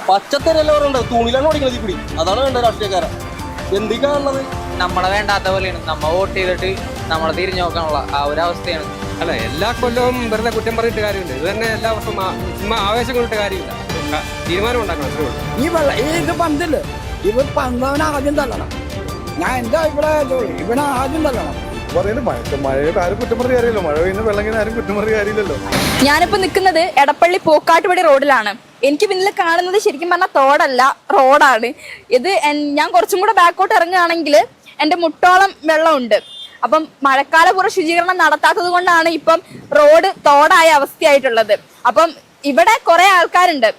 പച്ചത്തരല്ലോരുണ്ട് തുണിലാണ് ഓടിക്കുന്നത് ഈ പിടി. അതാണ് വേണ്ട രാഷ്ട്രീയക്കാരൻ. എന്തൊക്കെയാണുള്ളത്? നമ്മളെ വേണ്ടാത്ത പോലെയാണ്. നമ്മ വോട്ട് ചെയ്തിട്ട് നമ്മളെ തിരിഞ്ഞു നോക്കാനുള്ള ആ ഒരു അവസ്ഥയാണ്. അല്ല, എല്ലാ കൊല്ലവും വെറുതെ കുറ്റം പറഞ്ഞിട്ട് കാര്യമില്ല. ഇത് തന്നെ എല്ലാ വർഷവും ചുമ്മാ ആവേശം കൊണ്ടിട്ട് കാര്യമില്ല. തീരുമാനം ഉണ്ടാക്കണം. ഇത് പന്തില്ല, ഇവർ പന്തവനെ ആദ്യം തള്ളണം. ഞാൻ എന്റെ അഭിപ്രായം ഇവനെ ആദ്യം തള്ളണം. മഴയുടെ ആരും കുറ്റം പറഞ്ഞ കാര്യമില്ല. മഴ പെയ്യുന്ന വെള്ളം ഇങ്ങനെ ആരും കുറ്റം പറഞ്ഞ കാര്യമില്ലല്ലോ. ഞാനിപ്പോ നിൽക്കുന്നത് എടപ്പള്ളി പോക്കാട്ടുപടി റോഡിലാണ്. എനിക്ക് പിന്നിൽ കാണുന്നത് ശരിക്കും പറഞ്ഞാൽ തോടല്ല, റോഡാണ് ഇത്. ഞാൻ കുറച്ചും കൂടെ ബാക്കോട്ട് ഇറങ്ങുകയാണെങ്കിൽ എൻ്റെ മുട്ടോളം വെള്ളമുണ്ട്. അപ്പം മഴക്കാലപൂർവ്വ ശുചീകരണം നടത്താത്തത് കൊണ്ടാണ് ഇപ്പം റോഡ് തോടായ അവസ്ഥയായിട്ടുള്ളത്. അപ്പം ഇവിടെ കുറെ ആൾക്കാരുണ്ട്,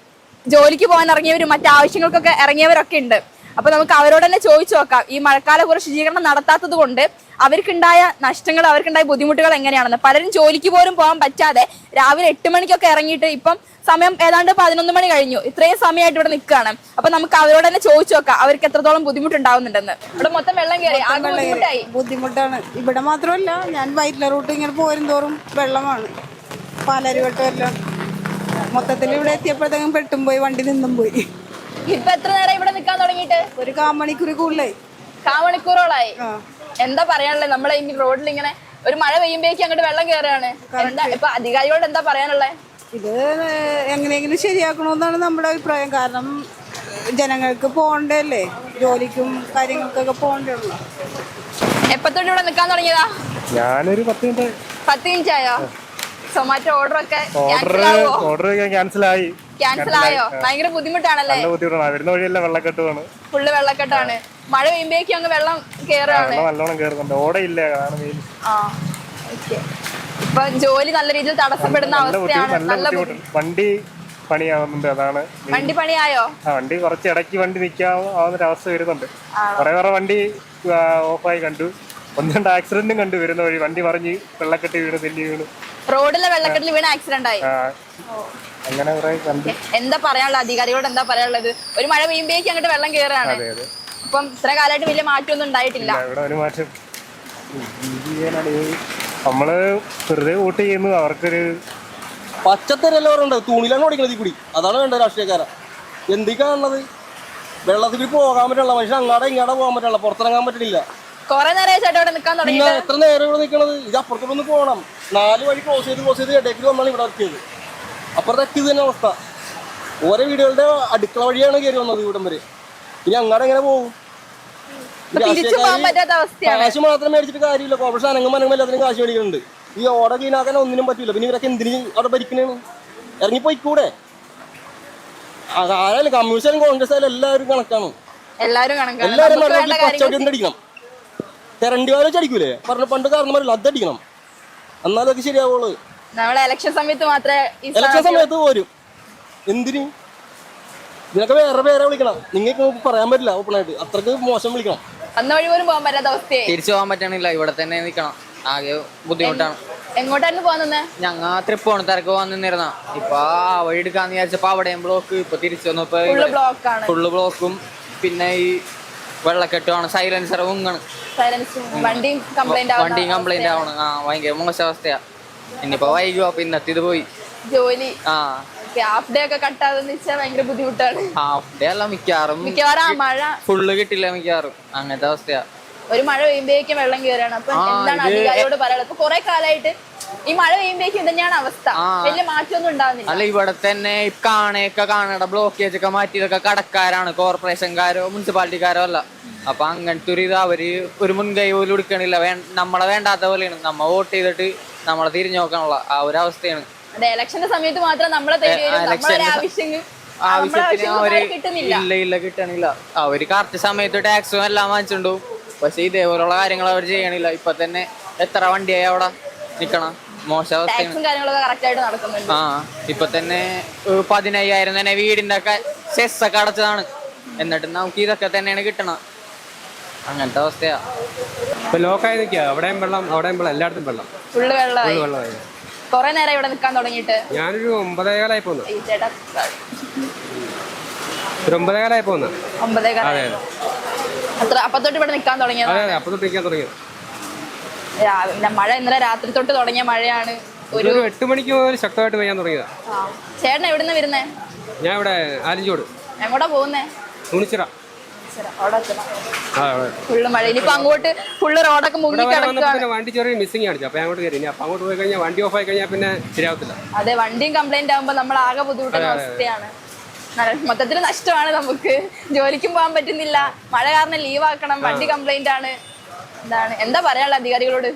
ജോലിക്ക് പോകാൻ ഇറങ്ങിയവരും മറ്റാവശ്യങ്ങൾക്കൊക്കെ ഇറങ്ങിയവരൊക്കെ ഉണ്ട്. അപ്പൊ നമുക്ക് അവരോട് തന്നെ ചോദിച്ചു നോക്കാം, ഈ മഴക്കാലപൂർവ്വ ശുചീകരണം നടത്താത്തത് കൊണ്ട് അവർക്കുണ്ടായ നഷ്ടങ്ങൾ, അവർക്കുണ്ടായ ബുദ്ധിമുട്ടുകൾ എങ്ങനെയാണെന്ന്. പലരും ജോലിക്ക് പോലും പോകാൻ പറ്റാതെ രാവിലെ 8 മണിക്കൊക്കെ ഇറങ്ങിയിട്ട് ഇപ്പം സമയം ഏതാണ്ട് 11 മണി കഴിഞ്ഞു. ഇത്രയും സമയമായിട്ട് ഇവിടെ നിൽക്കുകയാണ്. അപ്പൊ നമുക്ക് അവരോട് തന്നെ ചോദിച്ചു നോക്കാം അവർക്ക് എത്രത്തോളം ബുദ്ധിമുട്ടുണ്ടാവുന്നുണ്ടെന്ന്. ഇവിടെ മൊത്തം വെള്ളം കയറി ബുദ്ധിമുട്ടാണ്. ഇവിടെ മാത്രമല്ല, ഞാൻ വയറ്റില റൂട്ട് ഇങ്ങനെ പോരും തോറും വെള്ളമാണ്. പാലാരിവട്ടം എല്ലാം മൊത്തത്തിൽ ഇവിടെ എത്തിയപ്പോഴത്തേക്കും പെട്ടും പോയി, വണ്ടി നിന്നും പോയി. ഇപ്പൊ എത്ര നേരം ഇവിടെ നിൽക്കാൻ തുടങ്ങിയിട്ട്? ഒരു 1/4 മണിക്കൂർ കൂടുതലായി. 1/4 മണിക്കൂറോളായി. എന്താ പറയാനുള്ളത്? നമ്മളെ ഈ റോഡിൽ ഇങ്ങനെ ഒരു മഴ പെയ്യുമ്പോഴേക്കും അങ്ങോട്ട് വെള്ളം കയറുകയാണ്. എന്താ ഇപ്പൊ അധികാരികളോട് എന്താ പറയാനുള്ളത്? ഇത് എങ്ങനെയെങ്കിലും ശരിയാക്കണമെന്നാണ് നമ്മുടെ അഭിപ്രായം. കാരണം ജനങ്ങൾക്ക് പോകണ്ടല്ലേ, ജോലിക്കും കാര്യങ്ങൾക്കൊക്കെ പോകണ്ടല്ലോ. എപ്പത്തൊട്ട് ഇവിടെ നിൽക്കാൻ തുടങ്ങിയതാ? ഞാനൊരു 10 മിനിറ്റ് ആയോ? സൊമാറ്റോ ഓർഡർ ക്യാൻസൽ ആയോ? ഭയങ്കര ബുദ്ധിമുട്ടാണല്ലേ? വരുന്ന വഴിയെല്ലാം വെള്ളക്കെട്ടുമാണ്, ഫുള്ള് വെള്ളക്കെട്ടാണ്. മഴ പെയ്യുമ്പോഴേക്കും അങ്ങ് വെള്ളം കേറുകയാണ്. നല്ലോണം കേറുന്നുണ്ട്. ഓടയില്ല. ഇപ്പൊ ജോലി നല്ല രീതിയിൽ തടസ്സപ്പെടുന്ന അവസ്ഥയാണ്. നല്ല വണ്ടി പണിയാവുന്നുണ്ട്. അതാണ് വണ്ടി പണിയായോ? വണ്ടി കുറച്ച് ഇടയ്ക്ക് വണ്ടി നിൽക്കാവുന്നൊരവസ്ഥ വരുന്നുണ്ട്. കുറെ വണ്ടി ഓഫായി കണ്ടു. 1-2 ആക്സിഡന്റും കണ്ടു വരുന്ന വഴി. വണ്ടി പറഞ്ഞ് വെള്ളക്കെട്ട് വീണ് തെല്ലി വീണ് റോഡിലെ വെള്ളക്കെട്ടിൽ വീണ് ആക്സിഡന്റ് ആയി. അങ്ങനെ കണ്ടു. എന്താ പറയാനുള്ളത് അധികാരികളോട്? എന്താ പറയാനുള്ളത്? ഒരു മഴ പെയ്യുമ്പോഴേക്കും അങ്ങോട്ട് വെള്ളം കയറുകയാണ്. അപ്പം ഇത്ര കാലമായിട്ട് വലിയ മാറ്റമൊന്നും ഉണ്ടായിട്ടില്ല. ഇവിടെ ഒരു മാറ്റം നമ്മള് വെറുതെ വോട്ട് ചെയ്യുന്നു. അവർക്കൊരു പച്ചത്തരല്ലോരുണ്ട് തുണിലാണ് ഓടിക്കുന്നത് ഈ പിടി. അതാണ് വേണ്ട രാഷ്ട്രീയക്കാരൻ. എന്തൊക്കെയാണുള്ളത്? വെള്ളത്തിൽ പോകാൻ പറ്റില്ല, മനുഷ്യൻ അങ്ങാടെ ഇങ്ങാടെ പോകാൻ പറ്റില്ല, പുറത്തിറങ്ങാൻ പറ്റില്ല. കൊറേ നേരം ചേട്ടാ ഇവിടെ നിൽക്കാൻ തുടങ്ങി. എത്ര നേരം ഇവിടെ നിൽക്കണത്? ഇത് അപ്പുറത്തോടൊന്ന് പോകണം. 4 വഴി ക്ലോസ് ചെയ്ത് ഇടയ്ക്ക് വന്നാണ് ഇവിടെ ഇറക്കിയത്. അപ്പുറത്തെ ഇത് തന്നെ അവസ്ഥ. ഓരോ വീടുകളുടെ അടുക്കള വഴിയാണ് കയറി വന്നത് ഇവിടം വരെ. ഇനി അങ്ങാടെ എങ്ങനെ പോകും? കാശ് മാത്രം മേടിച്ചിട്ട് കാര്യമില്ല. കോർപ്പറേഷൻ അനങ്ങും എല്ലാത്തിനും കാശ് മേടിക്കുന്നുണ്ട്. ഈ ഓട ക്ലീനാക്കാൻ ഒന്നിനും പറ്റില്ല. പിന്നെ ഇവരൊക്കെ എന്തിനു അവിടെ ഭരിക്കണേണ്? ഇറങ്ങിപ്പോയിക്കൂടെ? ആരായാലും കമ്മ്യൂണിസ്റ്റ് ആയാലും കോൺഗ്രസ് ആയാലും എല്ലാവരും കണക്കാണ്. എല്ലാവരും പച്ചവടി അടിക്കണം. കരണ്ടി വാരം അടിക്കൂലേ? പറഞ്ഞ പണ്ട് കാരണം പറയില്ല, അതടിക്കണം. എന്നാലൊക്കെ ശരിയാവുള്ളൂ. ഇലക്ഷൻ സമയത്ത് പോരും. എന്തിന്? ഇതിനൊക്കെ വേറെ പേരെ വിളിക്കണം. നിങ്ങൾക്ക് പറയാൻ പറ്റില്ല ഓപ്പണായിട്ട്. അത്രക്ക് മോശം വിളിക്കണം. അന്ന് വഴി പോലും പോകാൻ പറ്റാത്ത അവസ്ഥയായി. തിരിച്ചു പോകാൻ പറ്റണില്ല. ഇവിടെ തന്നെ നിൽക്കണം. ആകെ ബുദ്ധിമുട്ടാണ്. എങ്ങോട്ടായിരുന്നു പോകുന്നത്? ഞങ്ങ തൃപ്പൂണിത്തറക്ക് പോകാൻ നിന്നിരുന്ന. ഇപ്പൊ ആ വഴി എടുക്കാന്ന് വിചാരിച്ചപ്പോ അവിടെയും ബ്ലോക്ക്. ഇപ്പൊ തിരിച്ചു വന്നപ്പോ ഫുള്ള് ബ്ലോക്കും. പിന്നെ ഈ വെള്ളക്കെട്ടുമാണ്. സൈലൻസർ മുങ്ങാണ്. വണ്ടിയും കംപ്ലൈന്റ് ആവണം. ഭയങ്കര മോശം അവസ്ഥയാ. ഇനിയിപ്പോ വൈകും. അപ്പൊ ഇന്നത്തെ ഇത് പോയി ജോലി. ഹാഫ് ഡേ ഒക്കെ കട്ടാതെന്ന് വെച്ചാൽ ഭയങ്കര ബുദ്ധിമുട്ടാണ്. ഹാഫ് ഡേ അല്ല, മിക്കവാറും മഴ ഫുള്ള് കിട്ടില്ല മിക്കവാറും. അങ്ങനത്തെ അവസ്ഥയാ. ഒരു മഴ പെയ്യുമ്പോഴേക്കും വെള്ളം കയറാണ്. അപ്പൊ എന്താണ് അധികാരിയോട് പറയാനുള്ളത്? ഇപ്പൊ കുറെ കാലമായിട്ട് ഈ മഴ പെയ്യുമ്പോഴേക്കും തന്നെയാണ് അവസ്ഥ. വലിയ മാറ്റമൊന്നും ഉണ്ടാവുന്നില്ല. അല്ല, ഇവിടെ തന്നെ കാണേണ്ട ബ്ലോക്കേജ് ഒക്കെ മാറ്റിയതൊക്കെ കടക്കാരാണ്, കോർപ്പറേഷൻകാരോ മുനിസിപ്പാലിറ്റിക്കാരോ അല്ല. അപ്പൊ അങ്ങനത്തെ ഒരു ഇത് അവര് ഒരു മുൻകൈ പോലും എടുക്കണില്ല. നമ്മളെ വേണ്ടാത്ത പോലെയാണ്. നമ്മ വോട്ട് ചെയ്തിട്ട് നമ്മളെ തിരിഞ്ഞു നോക്കാനുള്ള ആ ഒരു അവസ്ഥയാണ്. അതെ, ഇലക്ഷന്റെ സമയത്ത് മാത്രം നമ്മളെ ആവശ്യത്തിന് അവര് ഇല്ല കിട്ടണില്ല. അവര് കറക്റ്റ് സമയത്ത് ടാക്സും എല്ലാം വാങ്ങിച്ചിട്ടുണ്ടോ. പക്ഷെ ഇതേപോലുള്ള കാര്യങ്ങൾ അവർ ചെയ്യണില്ല. ഇപ്പൊ തന്നെ എത്ര വണ്ടിയായി അവിടെ നിക്കണം. മോശം അവസ്ഥയാണ്. ഇപ്പൊ തന്നെ 15,000 തന്നെ വീടിന്റെ ഒക്കെ സെസ് ഒക്കെ അടച്ചതാണ്. എന്നിട്ട് നമുക്ക് ഇതൊക്കെ തന്നെയാണ് കിട്ടണം. അങ്ങനത്തെ അവസ്ഥയാ. ഇപ്പൊ ലോക്കായി നിൽക്കുക. അവിടെയും വെള്ളം, അവിടെയും വെള്ളം, എല്ലായിടത്തും വെള്ളം. ഫുള്ള് വെള്ളമായി. കൊറേ നേരം ഇവിടെ നിൽക്കാൻ തുടങ്ങിയിട്ട്. ഞാനൊരു 9:15 പോന്നു. ഒരു 9:15 പോന്നു. 9:15. അപ്പൊ തൊട്ട് ഇവിടെ നിൽക്കാൻ തുടങ്ങിയത്? അതെ, അപ്പൊ തൊട്ട് നിൽക്കാൻ തുടങ്ങിയത്. മഴ ഇന്നലെ രാത്രി തൊട്ട് തുടങ്ങിയ മഴയാണ്. ഒരു 8 മണിക്ക് മുതൽ ശക്തമായിട്ട് പെയ്യാൻ തുടങ്ങിയതാ. ചേട്ടൻ എവിടുന്ന് വരുന്നേ? ഞാൻ ഇവിടെ ആലിഞ്ചോട്. എങ്ങോട്ടാ പോകുന്നേ? തുണിച്ചിറ. അവിടെ എത്തണം. ആ, അവിടെ. ഫുള്ള് മഴ. ഇനിയിപ്പോ അങ്ങോട്ട് ഫുള്ള് റോഡൊക്കെ മുങ്ങി ഇവിടെ വന്നപ്പോ കിടക്കുകയാണ്. പിന്നെ വണ്ടി ചെറിയ മിസ്സിംഗ് കാണിച്ചു. അപ്പൊ അങ്ങോട്ട് കയറി. ഇനി അപ്പൊ അങ്ങോട്ട് പോയി കഴിഞ്ഞാൽ വണ്ടി ഓഫ് ആയി കഴിഞ്ഞാൽ പിന്നെ ശരിയാവത്തില്ല. അതെ, വണ്ടിയും കംപ്ലൈന്റ് ആകുമ്പോ നമ്മൾ ആകെ ബുദ്ധിമുട്ടുന്ന അവസ്ഥയാണ്. മൊത്തത്തിൽ നഷ്ടമാണ് നമുക്ക്. ജോലിക്കും പോകാൻ പറ്റുന്നില്ല, മഴ കാരണം ലീവ് ആക്കണം, വണ്ടി കംപ്ലൈന്റ് ആണ്. എന്താ പറയാനുള്ള അധികാരികളോട്?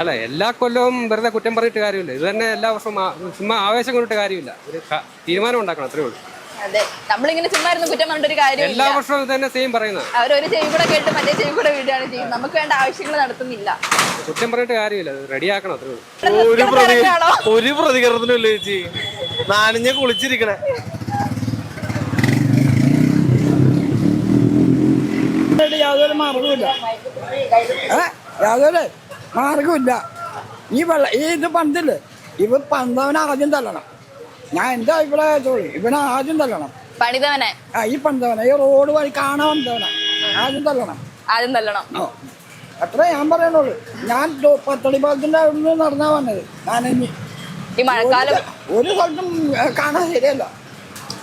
അല്ല, എല്ലാ കൊല്ലവും വെറുതെ കുറ്റം പറഞ്ഞിട്ട് കാര്യമില്ല. ഇത് തന്നെ എല്ലാ വർഷവും ചുമ്മാ ആവേശം കൊണ്ടിട്ട് കാര്യമില്ല. ഒരു തീരുമാനം ഉണ്ടാക്കണം, അത്രേ ഉള്ളൂ. അതെ, നമ്മളിങ്ങനെ ചുമ്മാ ഇരുന്ന് കുറ്റം പറഞ്ഞിട്ട് ഒരു കാര്യം. എല്ലാ വർഷവും ഇത് തന്നെ സെയിം പറയുന്നത്. അവരൊരു ചെവി കൂടെ കേട്ട് മറ്റേ ചെവി കൂടെ വീടുകയാണ് ചെയ്യുന്നത്. നമുക്ക് വേണ്ട ആവശ്യങ്ങൾ നടത്തുന്നില്ല. കുറ്റം പറഞ്ഞിട്ട് കാര്യമില്ല, റെഡിയാക്കണം, അത്രേ ഉള്ളൂ. ഒരു പ്രതികരണത്തിനും ഇല്ല ചേച്ചി. നാനഞ്ഞ കുളിച്ചിരിക്കണേ. യാതൊരു മാർഗവുമില്ല, യാതൊരു മാർഗമില്ല. ഈ ഇത് പന്തില്ലേ, ഇവ പന്തവനെ ആദ്യം തല്ലണം. ഞാൻ എന്താ ഇവിടെ ഇവനെ ആദ്യം തല്ലണം. പണിതവനെ, ഈ പന്തവനെ ഈ റോഡ് വഴി കാണാൻ വന്നവനെ ആദ്യം തല്ലണം. അത്രേ ഞാൻ പറയണുള്ളൂ. ഞാൻ പത്തടി പാലത്തിന്റെ അവിടെ നിന്ന് നടന്നാ വന്നത്. ഞാനിനി ഈ മഴക്കാലം ഒരു സ്ഥലത്തും കാണാൻ ശരിയല്ല.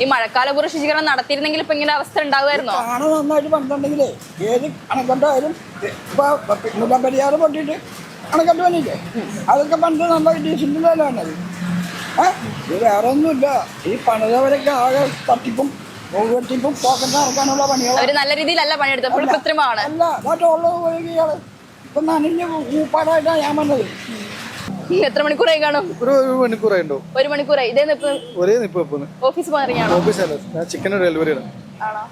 ഈ മഴക്കാലപൂർവ്വ ശുചീകരണം നടത്തിയിരുന്നെങ്കിൽ ഇപ്പൊ ഇങ്ങനെ അവസ്ഥ ഉണ്ടാകുമായിരുന്നോ? കാണാൻ നന്നായിട്ട് പണിതുണ്ടെങ്കിലേ ഏത് അണക്കെട്ടായാലും ഇപ്പൊ മുല്ലപ്പെരിയാറ് പൊട്ടിയിട്ട് അണക്കെട്ട് വന്നില്ലേ, അതൊക്കെ പണ്ട് നല്ല ഡീസന്റിലാണ്. ഇത് വേറെ ഒന്നുമില്ല. ഈ പണിതവരൊക്കെ ആകെ തട്ടിപ്പും വെട്ടിപ്പും പോക്കറ്റ് നടക്കാനുള്ള പണികൾ. അവര് നല്ല രീതിയിലല്ല പണിയെടുത്തത്, ഫുൾ കൃത്രിമമാണ്. അല്ല, മറ്റുള്ള ഒഴുകിയാള് ഇപ്പൊ നനഞ്ഞ ഊപ്പാടായിട്ടാണ് ഞാൻ വന്നത്. എത്ര മണിക്കൂറായി കാണും? ഒരു മണിക്കൂറായി ഉണ്ടോ? ഒരു മണിക്കൂറായി. ഇതേ നിപ്പ് ഒരേ നിപ്പ്. ഓഫീസ് പോകാറിയാണോ? ഓഫീസല്ല, ഞാൻ ചിക്കൻ ഡെലിവറിയാണ്. ആണോ?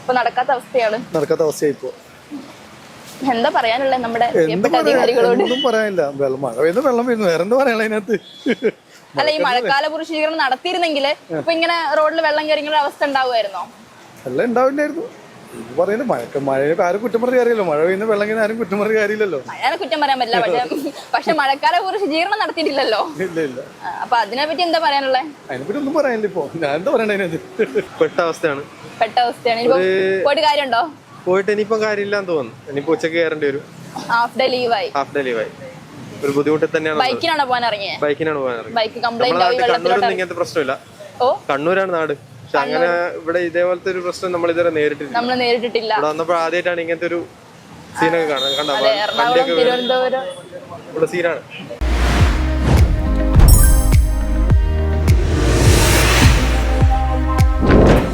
ഇപ്പൊ നടക്കാത്ത അവസ്ഥയാണ്. നടക്കാത്ത അവസ്ഥയായി ഇപ്പോ. എന്താ പറയാനുള്ള നമ്മുടെ പ്രിയപ്പെട്ട അധികാരികളോട്? ഒന്നും പറയാനില്ല. മഴ പെയ്യുന്ന വെള്ളം വരുന്നു, വേറെ എന്താ പറയാനുള്ള അതിനകത്ത്? അല്ല, ഈ മഴക്കാലപൂർവ്വ ശുചീകരണം നടത്തിയിരുന്നെങ്കിൽ ഇപ്പൊ ഇങ്ങനെ റോഡിൽ വെള്ളം കയറിയ അവസ്ഥ ഉണ്ടാവുമായിരുന്നോ? എല്ലാം ഉണ്ടാവില്ലായിരുന്നു. ഇത് പറയുന്നത് മഴയെ ആരും കുറ്റം പറഞ്ഞ കാര്യമല്ലോ. മഴ പെയ്യുന്ന വെള്ളം കഴിഞ്ഞാൽ ആരും കുറ്റം പറഞ്ഞ കാര്യമില്ലല്ലോ. മഴയെ കുറ്റം പറയാൻ പറ്റില്ല, പക്ഷെ മഴക്കാലപൂർവ്വ ശുചീകരണം നടത്തിയിട്ടില്ലല്ലോ. ഇല്ല. അപ്പൊ അതിനെ പറ്റി എന്താ പറയാനുള്ളത്? അതിനെപ്പറ്റി ഒന്നും പറയാനില്ല ഇപ്പൊ. ഞാൻ എന്താ പറയണ അതിനകത്ത്? പെട്ട അവസ്ഥയാണ്. ഇനിയിപ്പോ പോയിട്ട് കാര്യമുണ്ടോ? പോയിട്ട് ഇനിയിപ്പം കാര്യമില്ലാന്ന് തോന്നുന്നു. ഇനിയിപ്പോ ഉച്ചക്ക് കയറേണ്ടി വരും. ഹാഫ് ഡേ ലീവായി. ഒരു ബുദ്ധിമുട്ട് തന്നെയാണ്. ബൈക്കിനാണോ പോകാൻ ഇറങ്ങിയത്? ബൈക്കിനാണ് പോകാൻ ഇറങ്ങിയത്. ബൈക്ക് കംപ്ലൈന്റ് ആയി. കണ്ണൂരൊന്നും ഇങ്ങനത്തെ പ്രശ്നമില്ല. കണ്ണൂരാണ് നാട്. പക്ഷെ അങ്ങനെ ഇവിടെ ഇതേപോലത്തെ ഒരു പ്രശ്നം നമ്മൾ ഇതുവരെ നേരിട്ടിട്ടില്ല. ഇവിടെ വന്നപ്പോൾ ആദ്യമായിട്ടാണ് ഇങ്ങനത്തെ ഒരു സീനൊക്കെ കാണാൻ. കണ്ടോ, എറണാകുളം, തിരുവനന്തപുരം ഇവിടെ സീനാണ്.